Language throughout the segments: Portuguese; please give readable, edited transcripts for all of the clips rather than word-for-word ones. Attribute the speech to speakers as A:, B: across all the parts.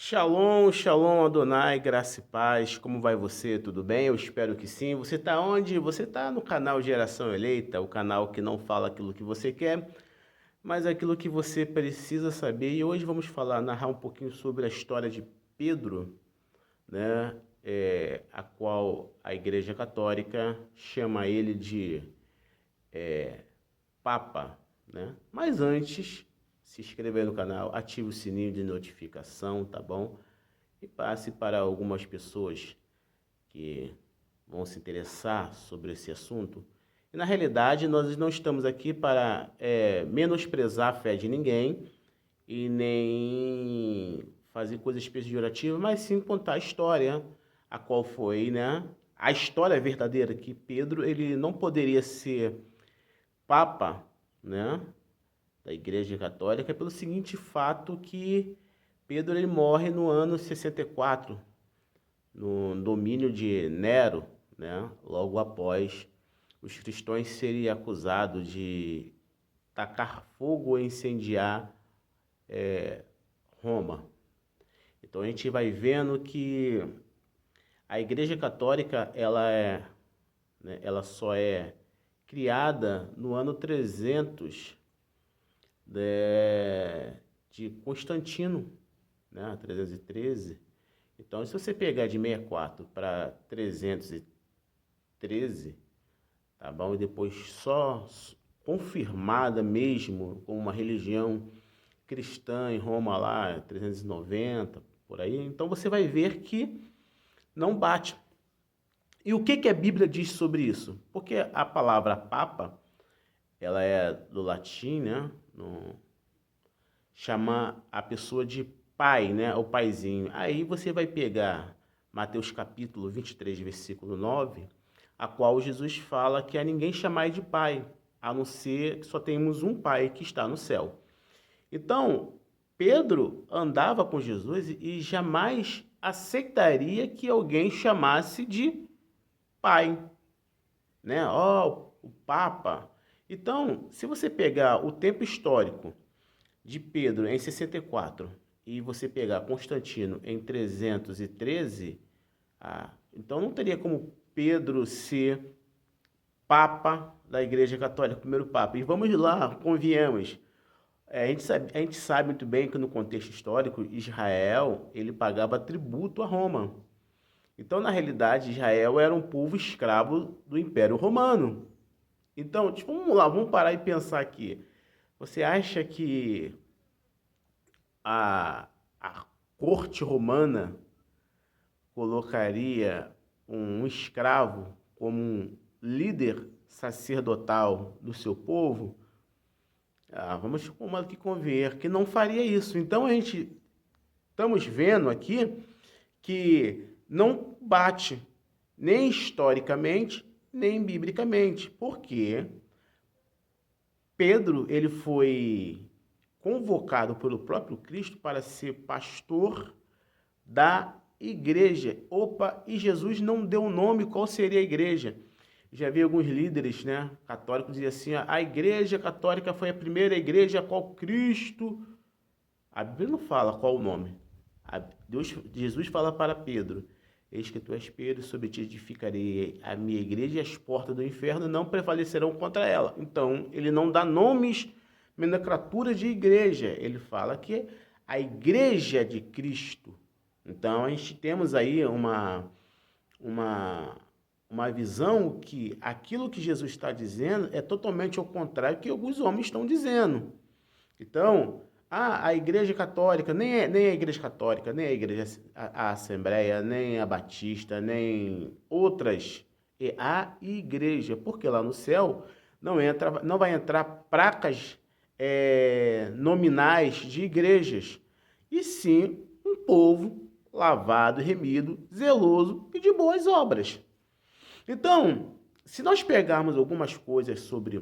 A: Shalom, shalom Adonai, graça e paz. Como vai você? Tudo bem? Eu espero que sim. Você está onde? Você está no canal Geração Eleita, o canal que não fala aquilo que você quer, mas aquilo que você precisa saber. E hoje vamos narrar um pouquinho sobre a história de Pedro, né? A qual a Igreja Católica chama ele de Papa, né? Mas antes, se inscreva aí no canal, ative o sininho de notificação, tá bom? E passe para algumas pessoas que vão se interessar sobre esse assunto. E na realidade, nós não estamos aqui para menosprezar a fé de ninguém e nem fazer coisas pejorativas, mas sim contar a história, a qual foi, né? A história verdadeira que Pedro ele não poderia ser papa, né? Da Igreja Católica pelo seguinte fato que Pedro ele morre no ano 64 no domínio de Nero, né? Logo após os cristãos serem acusados de tacar fogo ou incendiar Roma. Então a gente vai vendo que a Igreja Católica ela só é criada no ano 300 de Constantino, né? 313. Então, se você pegar de 64 para 313, tá bom? E depois só confirmada mesmo como uma religião cristã em Roma lá, 390, por aí. Então você vai ver que não bate. E o que a Bíblia diz sobre isso? Porque a palavra papa, ela é do latim, né? Chamar a pessoa de pai, né? O paizinho. Aí você vai pegar Mateus capítulo 23, versículo 9, a qual Jesus fala que a ninguém chamai de pai, a não ser que só temos um pai que está no céu. Então, Pedro andava com Jesus e jamais aceitaria que alguém chamasse de pai, né? Ó, o Papa. Então, se você pegar o tempo histórico de Pedro em 64 e você pegar Constantino em 313, então não teria como Pedro ser Papa da Igreja Católica, primeiro Papa. E vamos lá, convenhamos. A gente sabe muito bem que no contexto histórico, Israel ele pagava tributo a Roma. Então, na realidade, Israel era um povo escravo do Império Romano. Então, tipo, vamos lá, vamos parar e pensar aqui. Você acha que a corte romana colocaria um escravo como um líder sacerdotal do seu povo? Vamos como que conver que não faria isso. Então a gente estamos vendo aqui que não bate nem historicamente, nem biblicamente. Porque Pedro ele foi convocado pelo próprio Cristo para ser pastor da igreja. Opa, e Jesus não deu o nome qual seria a igreja. Já vi alguns líderes, né, católicos dizer assim: a igreja católica foi a primeira igreja a qual Cristo. A Bíblia não fala qual o nome. Jesus fala para Pedro: eis que tu és Pedro, sobre ti edificarei a minha igreja e as portas do inferno não prevalecerão contra ela. Então, ele não dá nomes, nomenclaturas de igreja. Ele fala que a igreja de Cristo. Então, a gente temos aí uma, uma visão que aquilo que Jesus está dizendo é totalmente ao contrário do que alguns homens estão dizendo. Então, a Igreja Católica, nem a Igreja Católica, nem a Igreja a Assembleia, nem a Batista, nem outras, é a Igreja, porque lá no céu não vai entrar placas nominais de igrejas, e sim um povo lavado, remido, zeloso e de boas obras. Então, se nós pegarmos algumas coisas sobre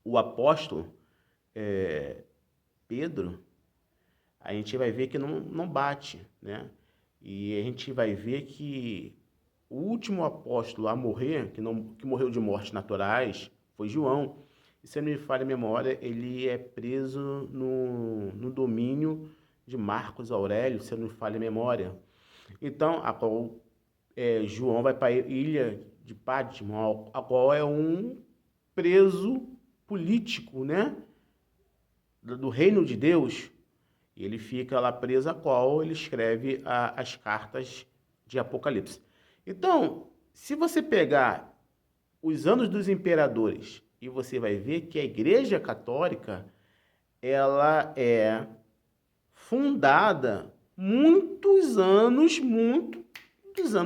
A: o apóstolo Pedro, a gente vai ver que não bate, né? E a gente vai ver que o último apóstolo a morrer, que morreu de mortes naturais, foi João. E se não me falha a memória, ele é preso no domínio de Marcos Aurélio, se eu não me falha a memória. Então, a qual João vai para a ilha de Patmos, a qual é um preso político, né, do reino de Deus. Ele fica lá preso, a qual ele escreve as cartas de Apocalipse. Então, se você pegar os anos dos imperadores e você vai ver que a Igreja Católica ela é fundada muitos anos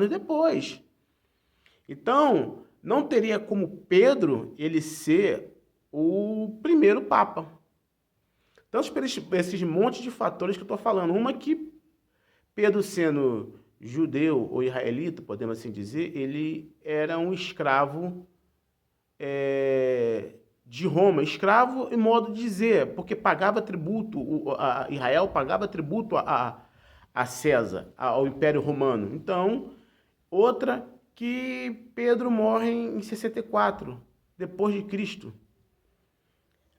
A: depois. Então, não teria como Pedro ele ser o primeiro papa. Então, esses montes de fatores que eu estou falando. Uma que Pedro, sendo judeu ou israelita, podemos assim dizer, ele era um escravo de Roma. Escravo em modo de dizer, porque pagava tributo, Israel pagava tributo a César, ao Império Romano. Então, outra que Pedro morre em 64, depois de Cristo.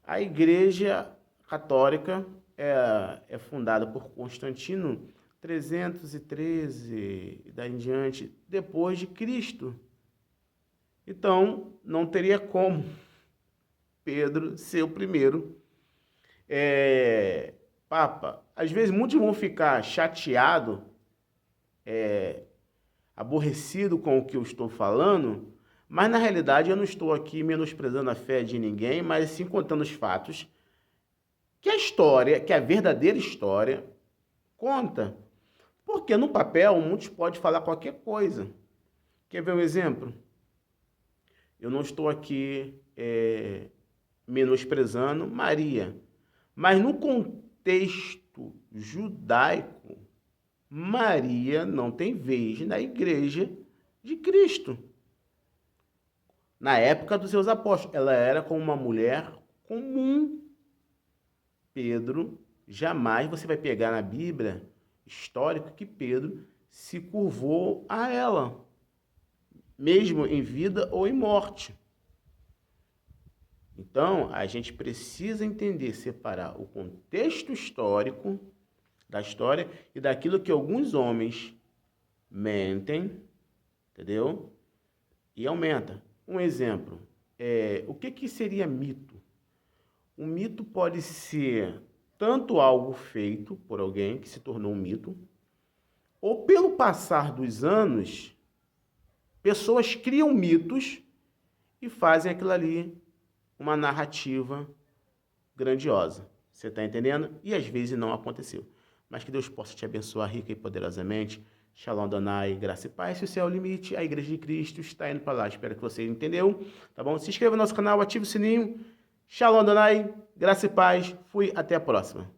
A: A Igreja Católica é fundada por Constantino 313 e daí em diante, depois de Cristo. Então, não teria como Pedro ser o primeiro Papa. Às vezes, muitos vão ficar chateados, aborrecidos com o que eu estou falando, mas na realidade eu não estou aqui menosprezando a fé de ninguém, mas sim contando os fatos que a história, que a verdadeira história conta. Porque no papel muitos podem falar qualquer coisa. Quer ver um exemplo? Eu não estou aqui menosprezando Maria, mas no contexto judaico, Maria não tem vez na Igreja de Cristo. Na época dos seus apóstolos, ela era como uma mulher comum. Pedro, jamais você vai pegar na Bíblia histórica que Pedro se curvou a ela, mesmo em vida ou em morte. Então, a gente precisa entender, separar o contexto histórico da história e daquilo que alguns homens mentem, entendeu? E aumenta. Um exemplo, o que seria mito? Um mito pode ser tanto algo feito por alguém que se tornou um mito, ou pelo passar dos anos, pessoas criam mitos e fazem aquilo ali uma narrativa grandiosa. Você está entendendo? E às vezes não aconteceu. Mas que Deus possa te abençoar rica e poderosamente. Shalom Adonai, graça e paz. Se o céu é o limite, a Igreja de Cristo está indo para lá. Espero que você entendeu. Tá bom? Se inscreva no nosso canal, ative o sininho. Shalom Adonai, graça e paz. Fui, até a próxima.